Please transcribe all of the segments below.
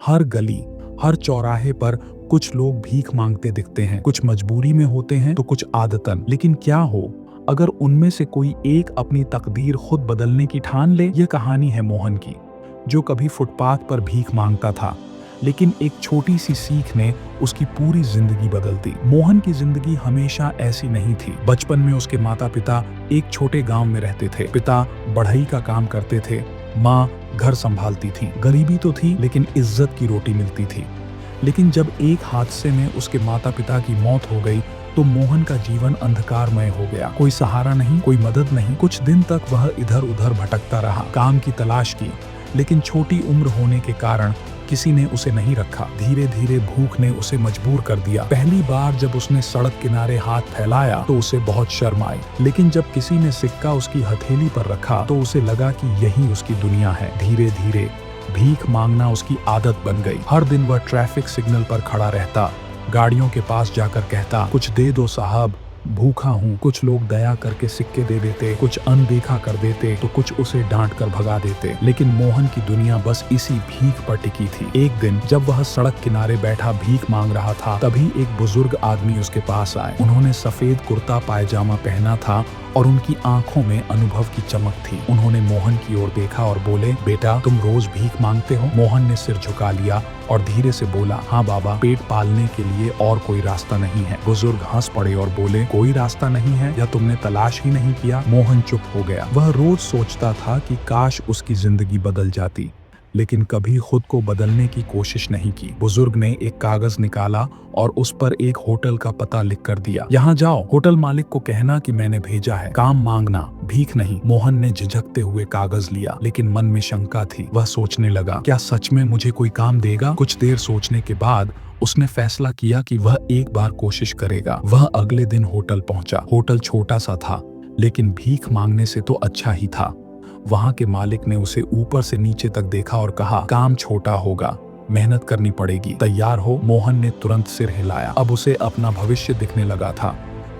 हर गली, हर चौराहे पर कुछ लोग भीख मांगते दिखते हैं। कुछ मजबूरी में होते हैं तो कुछ आदतन। लेकिन क्या हो अगर उनमें से कोई एक अपनी तकदीर खुद बदलने की ठान ले। यह कहानी है मोहन की, जो कभी फुटपाथ पर भीख मांगता था, लेकिन एक छोटी सी सीख ने उसकी पूरी जिंदगी बदल दी। मोहन की जिंदगी हमेशा ऐसी नहीं थी। बचपन में उसके माता पिता एक छोटे गांव में रहते थे। पिता बढ़ई का काम करते थे, माँ घर संभालती थी। गरीबी तो थी, लेकिन इज्जत की रोटी मिलती थी। लेकिन जब एक हादसे में उसके माता पिता की मौत हो गई तो मोहन का जीवन अंधकारमय हो गया। कोई सहारा नहीं, कोई मदद नहीं। कुछ दिन तक वह इधर उधर भटकता रहा, काम की तलाश की, लेकिन छोटी उम्र होने के कारण किसी ने उसे नहीं रखा। धीरे धीरे भूख ने उसे मजबूर कर दिया। पहली बार जब उसने सड़क किनारे हाथ फैलाया तो उसे बहुत शर्म आई, लेकिन जब किसी ने सिक्का उसकी हथेली पर रखा तो उसे लगा कि यही उसकी दुनिया है। धीरे धीरे भीख मांगना उसकी आदत बन गई। हर दिन वह ट्रैफिक सिग्नल पर खड़ा रहता, गाड़ियों के पास जाकर कहता, कुछ दे दो साहब, भूखा हूँ। कुछ लोग दया करके सिक्के दे देते, कुछ अनदेखा कर देते तो कुछ उसे डांट कर भगा देते। लेकिन मोहन की दुनिया बस इसी भीख पर टिकी थी। एक दिन जब वह सड़क किनारे बैठा भीख मांग रहा था, तभी एक बुजुर्ग आदमी उसके पास आए। उन्होंने सफेद कुर्ता पायजामा पहना था और उनकी आंखों में अनुभव की चमक थी। उन्होंने मोहन की ओर देखा और बोले, बेटा तुम रोज भीख मांगते हो? मोहन ने सिर झुका लिया और धीरे से बोला, हाँ बाबा, पेट पालने के लिए और कोई रास्ता नहीं है। बुजुर्ग हंस पड़े और बोले, कोई रास्ता नहीं है या तुमने तलाश ही नहीं किया? मोहन चुप हो गया। वह रोज सोचता था कि काश उसकी जिंदगी बदल जाती, लेकिन कभी खुद को बदलने की कोशिश नहीं की। बुजुर्ग ने एक कागज निकाला और उस पर एक होटल का पता लिख कर दिया। यहाँ जाओ, होटल मालिक को कहना कि मैंने भेजा है, काम मांगना, भीख नहीं। मोहन ने झिझकते हुए कागज लिया, लेकिन मन में शंका थी। वह सोचने लगा, क्या सच में मुझे कोई काम देगा? कुछ देर सोचने के बाद उसने फैसला किया कि वह एक बार कोशिश करेगा। वह अगले दिन होटल पहुंचा। होटल छोटा सा था, लेकिन भीख मांगने से तो अच्छा ही था। वहां के मालिक ने उसे ऊपर से नीचे तक देखा और कहा, काम छोटा होगा, मेहनत करनी पड़ेगी, तैयार हो? मोहन ने तुरंत सिर हिलाया। अब उसे अपना भविष्य दिखने लगा था।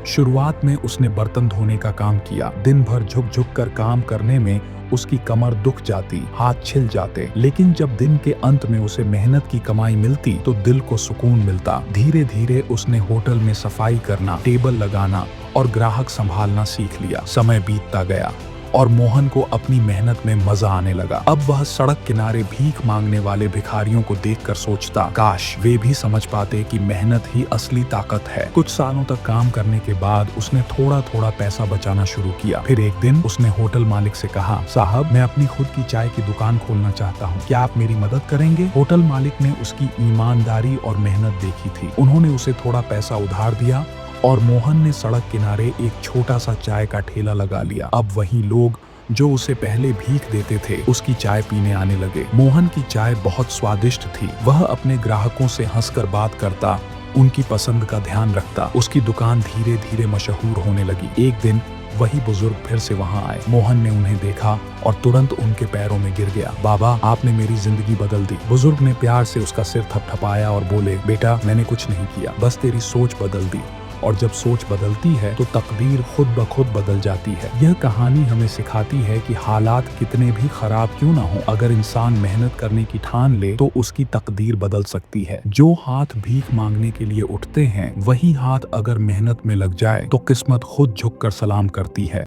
शुरुआत में उसने बर्तन धोने का काम किया। दिन भर झुक झुक कर काम करने में उसकी कमर दुख जाती, हाथ छिल जाते, लेकिन जब दिन के अंत में उसे मेहनत की कमाई मिलती तो दिल को सुकून मिलता। धीरे धीरे उसने होटल में सफाई करना, टेबल लगाना और ग्राहक संभालना सीख लिया। समय बीतता गया और मोहन को अपनी मेहनत में मजा आने लगा। अब वह सड़क किनारे भीख मांगने वाले भिखारियों को देखकर सोचता, काश वे भी समझ पाते कि मेहनत ही असली ताकत है। कुछ सालों तक काम करने के बाद उसने थोड़ा थोड़ा पैसा बचाना शुरू किया। फिर एक दिन उसने होटल मालिक से कहा, साहब मैं अपनी खुद की चाय की दुकान खोलना चाहता हूँ, क्या आप मेरी मदद करेंगे? होटल मालिक ने उसकी ईमानदारी और मेहनत देखी थी। उन्होंने उसे थोड़ा पैसा उधार दिया और मोहन ने सड़क किनारे एक छोटा सा चाय का ठेला लगा लिया। अब वही लोग जो उसे पहले भीख देते थे उसकी चाय पीने आने लगे। मोहन की चाय बहुत स्वादिष्ट थी। वह अपने ग्राहकों से हंसकर बात करता, उनकी पसंद का ध्यान रखता। उसकी दुकान धीरे धीरे मशहूर होने लगी। एक दिन वही बुजुर्ग फिर से वहां आए। मोहन ने उन्हें देखा और तुरंत उनके पैरों में गिर गया। बाबा, आपने मेरी जिंदगी बदल दी। बुजुर्ग ने प्यार से उसका सिर थपथपाया और बोले, बेटा मैंने कुछ नहीं किया, बस तेरी सोच बदल दी। और जब सोच बदलती है तो तकदीर खुद ब खुद बदल जाती है। यह कहानी हमें सिखाती है कि हालात कितने भी खराब क्यों ना हो, अगर इंसान मेहनत करने की ठान ले तो उसकी तकदीर बदल सकती है। जो हाथ भीख मांगने के लिए उठते हैं, वही हाथ अगर मेहनत में लग जाए तो किस्मत खुद झुककर सलाम करती है।